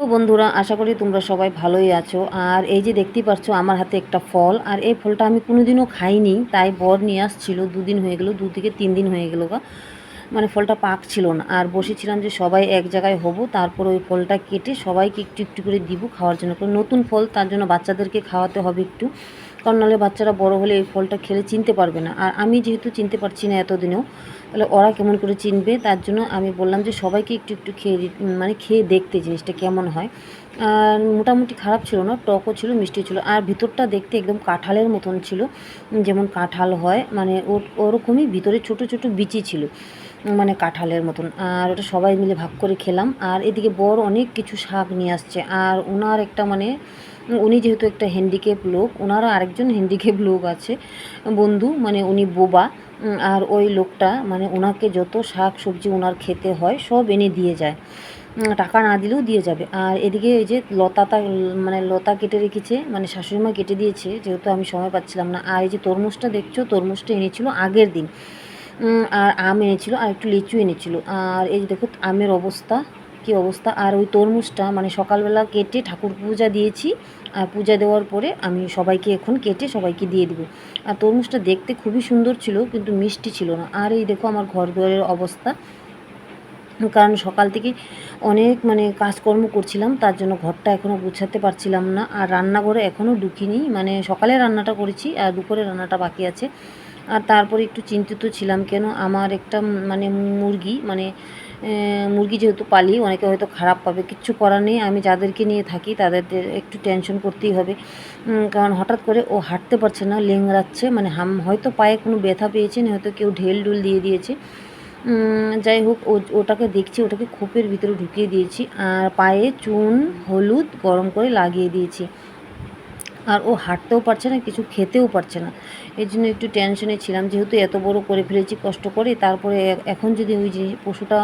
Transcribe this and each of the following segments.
তো বন্ধুরা, আশা করি তোমরা সবাই ভালোই আছো। আর এই যে দেখতেই পাচ্ছ আমার হাতে একটা ফল, আর এই ফলটা আমি কোনোদিনও খাইনি, তাই বর নিয়ে আসছিল। 2 দিন হয়ে গেল, 2 থেকে 3 দিন হয়ে গেল মানে ফলটা পাক ছিল না। আর বসেছিলাম যে সবাই এক জায়গায় হব, তারপর ওই ফলটা কেটে সবাইকে একটু একটু করে দিব খাওয়ার জন্য। কারণ নতুন ফল, তার জন্য বাচ্চাদেরকে খাওয়াতে হবে একটু, কারণ নাহলে বাচ্চারা বড় হলে এই ফলটা খেলে চিনতে পারবে না। আর আমি যেহেতু চিনতে পারছি না এতদিনেও, তাহলে ওরা কেমন করে চিনবে, তার জন্য আমি বললাম যে সবাইকে একটু একটু মানে খেয়ে দেখতে জিনিসটা কেমন হয়। আর মোটামুটি খারাপ ছিল না, টকও ছিল, মিষ্টি ছিল, আর ভিতরটা দেখতে একদম কাঁঠালের মতন ছিল, যেমন কাঁঠাল হয় মানে ওরকমই ভিতরে ছোট ছোট বিচি ছিল, মানে কাঁঠালের মতন। আর ওটা সবাই মিলে ভাগ করে খেলাম। আর এদিকে বর অনেক কিছু শাক নিয়ে আসছে, আর ওনার একটা মানে উনি যেহেতু একটা হ্যান্ডিক্যাপ লোক, ওনারও আরেকজন হ্যান্ডিক্যাপ লোক আছে বন্ধু, মানে উনি বোবা। আর ওই লোকটা মানে ওনাকে যত শাক সবজি ওনার খেতে হয় সব এনে দিয়ে যায়, টাকা না দিলেও দিয়ে যাবে। আর এদিকে এই যে লতাটা, মানে লতা কেটে রেখেছে, মানে শাশুড়িমা কেটে দিয়েছে, যেহেতু আমি সময় পাচ্ছিলাম না। আর এই যে তরমুজটা দেখছো, তরমুজটা এনেছিল আগের দিন। আর আম এনেছিল, আর একটু লিচু এনেছিল। আর এই যে দেখো আমের অবস্থা, কী অবস্থা। আর ওই তরমুজটা মানে সকালবেলা কেটে ঠাকুর পূজা দিয়েছি, আর পূজা দেওয়ার পরে আমি সবাইকে এখন কেটে সবাইকে দিয়ে দিব। আর তরমুজটা দেখতে খুবই সুন্দর ছিল, কিন্তু মিষ্টি ছিল না। আর এই দেখো আমার ঘর দুয়ারের অবস্থা, কারণ সকাল থেকে অনেক মানে কাজকর্ম করছিলাম, তার জন্য ঘরটা এখনও গুছাতে পারছিলাম না। আর রান্নাঘরে এখনও ঢুকিনি, মানে সকালে রান্নাটা করেছি আর দুপুরে রান্নাটা বাকি আছে। আর তারপরে একটু চিন্তিত ছিলাম, কেন আমার একটা মানে মুরগি, মানে মুরগি যেহেতু পালি, অনেকে হয়তো খারাপ পাবে, কিচ্ছু করার নেই। আমি যাদেরকে নিয়ে থাকি তাদের একটু টেনশন করতেই হবে, কারণ হঠাৎ করে ও হাঁটতে পারছে না, লেংড়াচ্ছে, মানে হয়তো পায়ে কোনো ব্যথা পেয়েছে, হয়তো কেউ ঢেল ডুল দিয়ে দিয়েছে। যাই হোক, ওটাকে দেখছি, ওটাকে খোপের ভিতরে ঢুকিয়ে দিয়েছি, আর পায়ে চুন হলুদ গরম করে লাগিয়ে দিয়েছি। আর ও হাঁটতেও পারছে না, কিছু খেতেও পারছে না। এর জন্য একটু টেনশনে ছিলাম, যেহেতু এত বড় করে ফেলেছি কষ্ট করে, তারপরে এখন যদি ওই যে পশুটা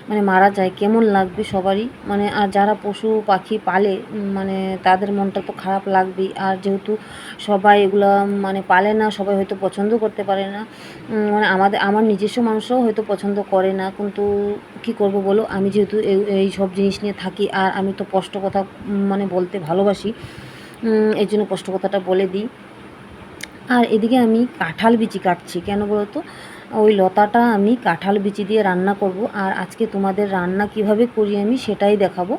মানে মারা যায় কেমন লাগবে সবারই, মানে। আর যারা পশু পাখি পালে মানে তাদের মনটা তো খারাপ লাগবেই। আর যেহেতু সবাই এগুলা মানে পালে না, সবাই হয়তো পছন্দ করতে পারে না, মানে আমার নিজস্ব মানুষরাও হয়তো পছন্দ করে না, কিন্তু কী করব বলো, আমি যেহেতু এই সব জিনিস নিয়ে থাকি, আর আমি তো স্পষ্ট কথা মানে বলতে ভালোবাসি, এর জন্য স্পষ্ট কথাটা বলে দিই। আর এদিকে আমি কাঁঠাল বিচি কাটছি, কেন বলো তো, ওই লতাটা আমি কাঁঠাল বিচি দিয়ে রান্না করব। আর আজকে তোমাদের রান্না কিভাবে করি আমি সেটাই দেখাবো।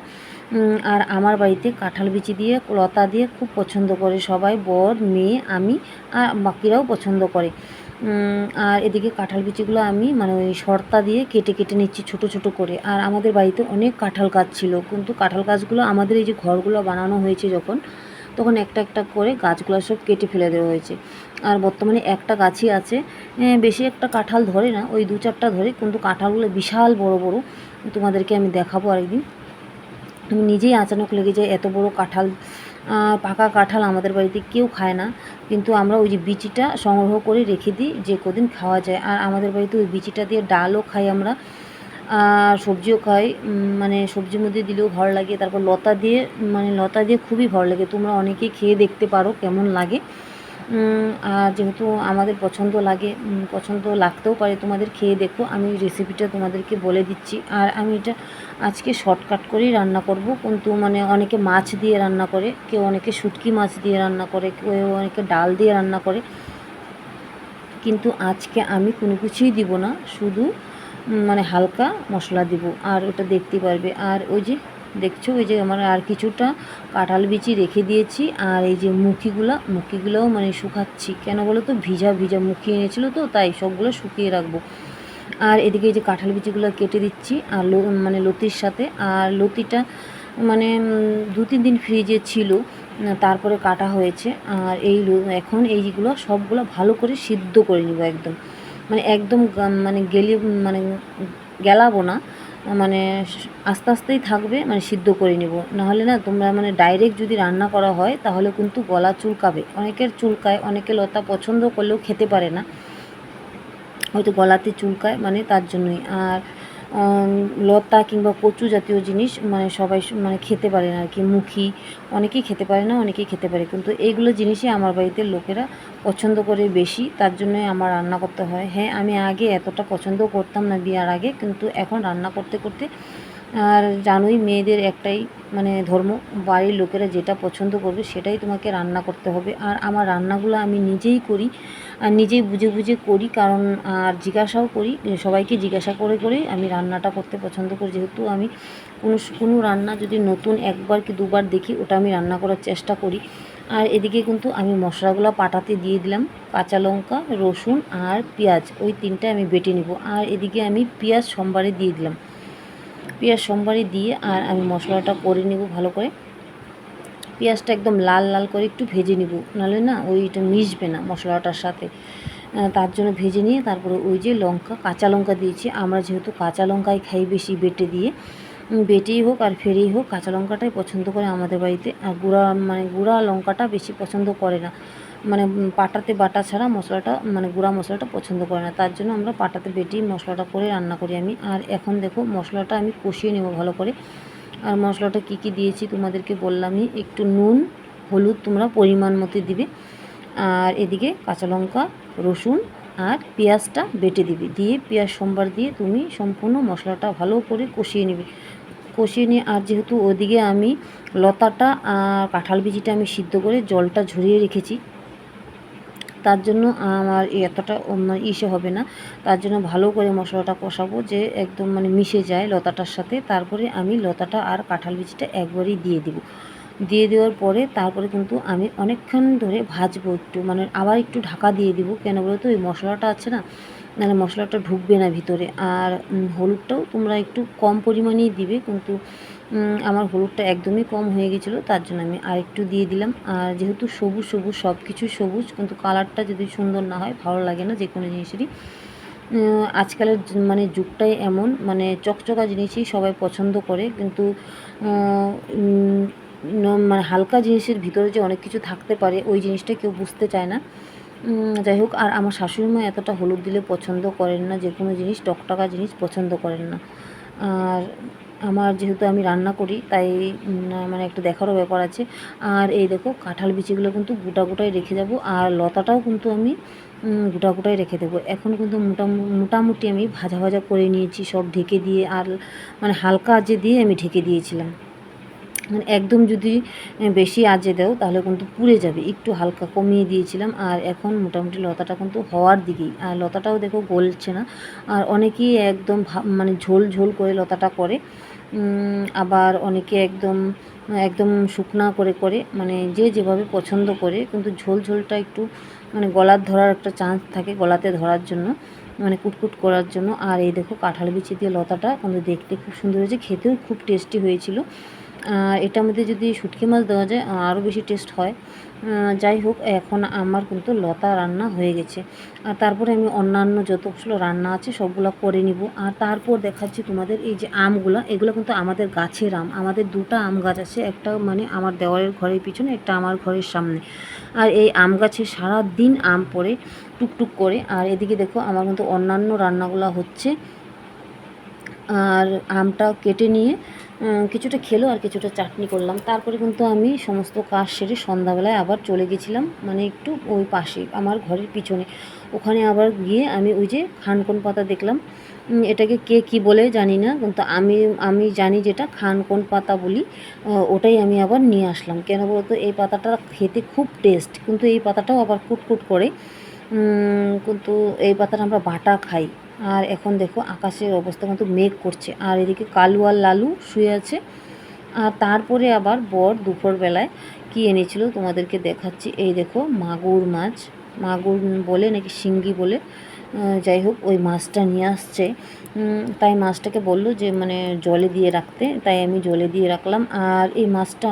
আর আমার বাড়িতে কাঁঠাল বিচি দিয়ে লতা দিয়ে খুব পছন্দ করে সবাই, বর মেয়ে আমি, আর বাকিরাও পছন্দ করে। আর এদিকে কাঁঠাল বিচিগুলো আমি মানে ওই শর্তা দিয়ে কেটে কেটে নিচ্ছি ছোট ছোট করে। আর আমাদের বাড়িতে অনেক কাঁঠাল গাছ ছিল, কিন্তু কাঁঠাল গাছগুলো আমাদের এই যে ঘরগুলো বানানো হয়েছে যখন, তখন একটা একটা করে গাছগুলো সব কেটে ফেলে দেওয়া হয়েছে। আর বর্তমানে একটা গাছই আছে, বেশি একটা কাঁঠাল ধরে না, ওই 2-4টা ধরে, কিন্তু কাঁঠালগুলো বিশাল বড় বড়। তোমাদেরকে আমি দেখাবো আরেকদিন। আমি নিজেই আচানক লেগে যায়, এত বড় কাঁঠাল। পাকা কাঁঠাল আমাদের বাড়িতে কেউ খায় না, কিন্তু আমরা ওই যে বিচিটা সংগ্রহ করে রেখে দিই যে কদিন খাওয়া যায়। আর আমাদের বাড়িতে ওই বিচিটা দিয়ে ডালও খাই আমরা, আর সবজিও খাই, মানে সবজির মধ্যে দিলেও ভালো লাগে। তারপর লতা দিয়ে, মানে লতা দিয়ে খুবই ভালো লাগে, তোমরা অনেকেই খেয়ে দেখতে পারো কেমন লাগে। আর যেহেতু আমাদের পছন্দ লাগে, পছন্দ লাগতেও পারে তোমাদের, খেয়ে দেখো। আমি রেসিপিটা তোমাদেরকে বলে দিচ্ছি। আর আমি এটা আজকে শর্টকাট করেই রান্না করব, কিন্তু মানে অনেকে মাছ দিয়ে রান্না করে, কেউ অনেকে শুটকি মাছ দিয়ে রান্না করে, কেউ অনেকে ডাল দিয়ে রান্না করে, কিন্তু আজকে আমি কোনো কিছুই দিব না, শুধু মানে হালকা মশলা দিব, আর ওটা দেখতে পারবে। আর ওই যে দেখছো, ওই যে আমার আর কিছুটা কাঁঠাল বিচি রেখে দিয়েছি। আর এই যে মুখিগুলোও মানে শুকাচ্ছি, কেন বলো তো, ভিজা ভিজা মুখি এনেছিল তো, তাই সবগুলো শুকিয়ে রাখবো। আর এদিকে এই যে কাঁঠাল বিচিগুলো কেটে দিচ্ছি, আর মানে লতির সাথে। আর লতিটা মানে 2-3 দিন ফ্রিজে ছিল, তারপরে কাটা হয়েছে। আর এখন এইগুলো সবগুলো ভালো করে সিদ্ধ করে নিব একদম, মানে একদম মানে মানে গেলাবো না, মানে আস্তে আস্তেই থাকবে, মানে সিদ্ধ করে নিব। নাহলে না, তোমরা মানে ডাইরেক্ট যদি রান্না করা হয় তাহলে কিন্তু গলা চুলকাবে, অনেকের চুলকায়, অনেকে লতা পছন্দ করলেও খেতে পারে না, হয়তো গলাতে চুলকায়, মানে তার জন্যই। আর লতা কিংবা কচু জাতীয় জিনিস মানে সবাই মানে খেতে পারে না আর কি, মুখি অনেকেই খেতে পারে না, অনেকেই খেতে পারে, কিন্তু এইগুলো জিনিসই আমার বাড়িতে লোকেরা পছন্দ করে বেশি, তার জন্যই আমার রান্না করতে হয়। হ্যাঁ, আমি আগে এতটা পছন্দ করতাম না বিয়ার আগে, কিন্তু এখন রান্না করতে করতে আর জানোই মেয়েদের একটাই মানে ধর্ম, বাড়ির লোকেরা যেটা পছন্দ করবে সেটাই তোমাকে রান্না করতে হবে। আর আমার রান্নাগুলো আমি নিজেই করি আর নিজেই বুঝে বুঝে করি, কারণ আর জিজ্ঞাসাও করি, সবাইকে জিজ্ঞাসা করে করেই আমি রান্নাটা করতে পছন্দ করি। যেহেতু আমি কোনো রান্না যদি নতুন একবার কি দুবার দেখি, ওটা আমি রান্না করার চেষ্টা করি। আর এদিকে কিন্তু আমি মশলাগুলো পাটাতে দিয়ে দিলাম, কাঁচা লঙ্কা, রসুন আর পেঁয়াজ, ওই তিনটে আমি বেটে নিব। আর এদিকে আমি পেঁয়াজ সোমবারে দিয়ে দিলাম, পেঁয়াজ সোমবারে দিয়ে আর আমি মশলাটা করে নেব ভালো করে। পেঁয়াজটা একদম লাল লাল করে একটু ভেজে নিব, নাহলে না ওইটা মিশবে না মশলাটার সাথে। তার জন্য ভেজে নিয়ে তারপরে ওই যে কাঁচা লঙ্কা দিয়েছি। আমরা যেহেতু কাঁচা লঙ্কাই খাই বেশি বেটে দিয়ে, বেটেই হোক আর ফেরেই হোক কাঁচা লঙ্কাটাই পছন্দ করে আমাদের বাড়িতে। আর গুঁড়া লঙ্কাটা বেশি পছন্দ করে না, মানে পাটাতে বাটা ছাড়া মশলাটা, মানে গুঁড়া মশলাটা পছন্দ করে না। তার জন্য আমরা পাটাতে বেটেই মশলাটা করে রান্না করি আমি। আর এখন দেখো মশলাটা আমি কষিয়ে নেব ভালো করে। আর মশলাটা কি কি দিয়েছি তোমাদেরকে বললামই, একটু নুন, হলুদ তোমরা পরিমাণ মতো দিবে। আর এদিকে কাঁচা লঙ্কা, রসুন আর পেঁয়াজটা বেটে দিবি, দিয়ে পেঁয়াজ সোমবার দিয়ে তুমি সম্পূর্ণ মশলাটা ভালো করে কষিয়ে নিবি। কষিয়ে নিয়ে আর যেহেতু ওদিকে আমি লতাটা আর কাঁঠাল বিচিটা আমি সিদ্ধ করে জলটা ঝরিয়ে রেখেছি, তার জন্য আমার এতটা ইসে হবে না। তার জন্য ভালো করে মশলাটা কষাবো যে একদম মানে মিশে যায় লতাটার সাথে। তারপরে আমি লতাটা আর কাঁঠাল বিচিটা একবারই দিয়ে দিব। দিয়ে দেওয়ার পরে তারপরে কিন্তু আমি অনেকক্ষণ ধরে ভাজবো, একটু মানে আবার একটু ঢাকা দিয়ে দিব। কেন বলো তো, ওই মশলাটা আছে না, মানে মশলাটা ঢুকবে না ভিতরে। আর হলুদটাও তোমরা একটু কম পরিমাণেই দিবে, কিন্তু আমার হলুদটা একদমই কম হয়ে গেছিলো, তার জন্য আমি আরেকটু দিয়ে দিলাম। আর যেহেতু সবুজ সবুজ সব কিছুই সবুজ, কিন্তু কালারটা যদি সুন্দর না হয় ভালো লাগে না যে কোনো জিনিসেরই। আজকালের মানে যুগটাই এমন, মানে চকচকা জিনিসই সবাই পছন্দ করে, কিন্তু মানে হালকা জিনিসের ভিতরে যে অনেক কিছু থাকতে পারে ওই জিনিসটা কেউ বুঝতে চায় না। যাই হোক, আর আমার শাশুড়িমা এতটা হলুদ দিলে পছন্দ করেন না, যে কোনো জিনিস টকটকা জিনিস পছন্দ করেন না। আর আমার যেহেতু আমি রান্না করি তাই মানে একটু দেখারও ব্যাপার আছে। আর এই দেখো কাঁঠাল বিচিগুলো কিন্তু গোটা গোটাই রেখে যাব, আর লতাটাও কিন্তু আমি গোটা গোটাই রেখে দেবো। এখন কিন্তু মোটামুটি আমি ভাজা ভাজা করে নিয়েছি সব ঢেকে দিয়ে, আর মানে হালকা আঁচে দিয়ে আমি ঢেকে দিয়েছিলাম। মানে একদম যদি বেশি আঁচে দাও তাহলে কিন্তু পুড়ে যাবে, একটু হালকা কমিয়ে দিয়েছিলাম। আর এখন মোটামুটি লতাটা কিন্তু হওয়ার দিকেই, আর লতাটাও দেখো গলছে না। আর অনেকেই একদম মানে ঝোল ঝোল করে লতাটা করে, আবার অনেকে একদম একদম শুকনা করে করে, মানে যে যেভাবে পছন্দ করে, কিন্তু ঝোল ঝোলটা একটু মানে গলার ধরার একটা চান্স থাকে, গলাতে ধরার জন্য, মানে কুটকুট করার জন্য। আর এই দেখো কাঁঠাল বিচি দিয়ে লতাটা কিন্তু দেখতে খুব সুন্দর হয়েছে, খেতেও খুব টেস্টি হয়েছিল। এটার মধ্যে যদি শুটকি মাছ দেওয়া যায় আরও বেশি টেস্ট হয়। যাই হোক, এখন আমার কিন্তু লতা রান্না হয়ে গেছে। আর তারপরে আমি অন্যান্য যতগুলো রান্না আছে সবগুলো করে নিব। আর তারপর দেখাচ্ছি তোমাদের এই যে আমগুলো, এগুলো কিন্তু আমাদের গাছের আম। আমাদের দুটো আম গাছ আছে, একটা মানে আমার দেওয়ারের ঘরের পিছনে, একটা আমার ঘরের সামনে। আর এই আম গাছে সারা দিন আম পড়ে টুকটুক করে। আর এদিকে দেখো আমার কিন্তু অন্যান্য রান্নাগুলো হচ্ছে। আর আমটা কেটে নিয়ে কিছুটা খেলো আর কিছুটা চাটনি করলাম। তারপরে কিন্তু আমি সমস্ত কাজ সেরে সন্ধ্যাবেলায় আবার চলে গেছিলাম, মানে একটু ওই পাশে আমার ঘরের পিছনে, ওখানে আবার গিয়ে আমি ওই যে খানকন পাতা দেখলাম। এটাকে কে কি বলে জানি না, কিন্তু আমি জানি যেটা খানকন পাতা বলি। ওটাই আমি আবার নিয়ে আসলাম। কেন বলতো, এই পাতাটা খেতে খুব টেস্ট, কিন্তু এই পাতাটাও আবার কুটকুট করে, কিন্তু এই পাতাটা আমরা বাটা খাই। আর এখন দেখো আকাশের অবস্থা কিন্তু মেঘ করছে, আর এদিকে কালু আর লালু শুয়ে আছে। আর তারপরে আবার বর দুপুরবেলায় কি এনেছিল তোমাদেরকে দেখাচ্ছি। এই দেখো মাগুর মাছ, মাগুর বলে নাকি শিঙ্গি বলে, যাই হোক ওই মাছটা নিয়ে আসছে। তাই মাছটাকে বললো যে মানে জলে দিয়ে রাখতে, তাই আমি জলে দিয়ে রাখলাম। আর এই মাছটা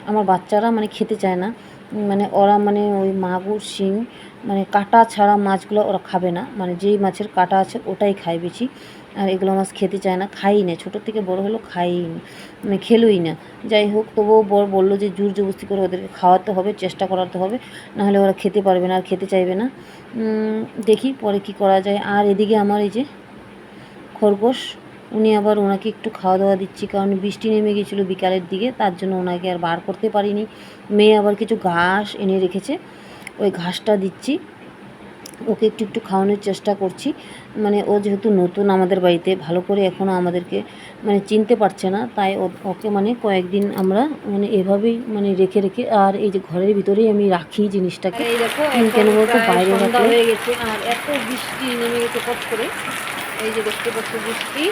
আমার বাচ্চারা মানে খেতে চায় না, মানে ওরা মানে ওই মাগুর শিং মানে কাঁটা ছাড়া মাছগুলো ওরা খাবে না, মানে যেই মাছের কাঁটা আছে ওটাই খায় বেশি। আর এগুলো মাছ খেতে চায় না, খাই না, ছোটোর থেকে বড় হলো খাই মানে খেলোই না। যাই হোক, তবুও বর বললো যে জোর জবরদস্তি করে ওদেরকে খাওয়াতে হবে, চেষ্টা করাতে হবে, নাহলে ওরা খেতে পারবে না আর খেতে চাইবে না। দেখি পরে কি করা যায়। আর এদিকে আমার এই যে খরগোশ, ওনাকে একটু খাওয়া দাওয়া দিচ্ছি, কারণ বৃষ্টি নেমে গেছিলো বিকালের দিকে, তার জন্য ওনাকে আর বার করতে পারিনি। মেয়ে আবার কিছু ঘাস এনে রেখেছে, ওই ঘাসটা দিচ্ছি। ওকে একটু একটু খাওয়ানোর চেষ্টা করছি। মানে ও যেহেতু নতুন আমাদের বাড়িতে, ভালো করে এখনও আমাদেরকে মানে চিনতে পারছে না, তাই ওকে মানে কয়েকদিন আমরা মানে এভাবেই মানে রেখে রেখে, আর এই যে ঘরের ভিতরেই আমি রাখি জিনিসটাকে। এই দেখো কেন বলতো বাইরে সন্ধ্যা হয়ে গেছে আর এত বৃষ্টি নেমে গেছে পট করে। এই যে দেখতে পাচ্ছ বৃষ্টি।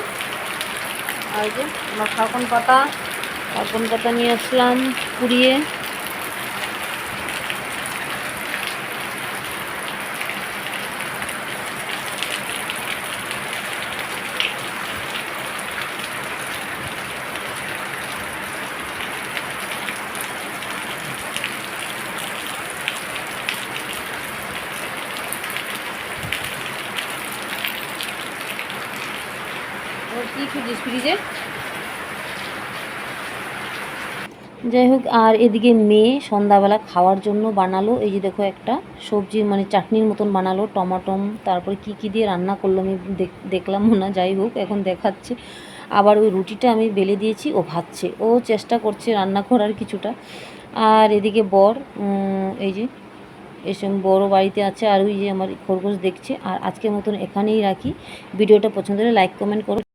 আর যে আমার শাকন পাতা নিয়ে আসলাম কুড়িয়ে। কি খুঁজিস ফ্রিজে? যাই হোক, আর এদিকে মেয়ে সন্ধ্যাবেলা খাওয়ার জন্য বানালো, এই যে দেখো একটা সবজি মানে চাটনির মতন বানালো, টমাটম তারপরে কি দিয়ে রান্না করলো আমি দেখলামও না। যাই হোক, এখন দেখাচ্ছে। আবার ওই রুটিটা আমি বেলে দিয়েছি, ও ভাজছে, ও চেষ্টা করছে রান্না করার কিছুটা। আর এদিকে বর এই যে এসব বড় বাড়িতে আছে, আর ওই যে আমার খরগোশ দেখছে। আর আজকের মতন এখানেই রাখি। ভিডিওটা পছন্দ হলে লাইক কমেন্ট করো।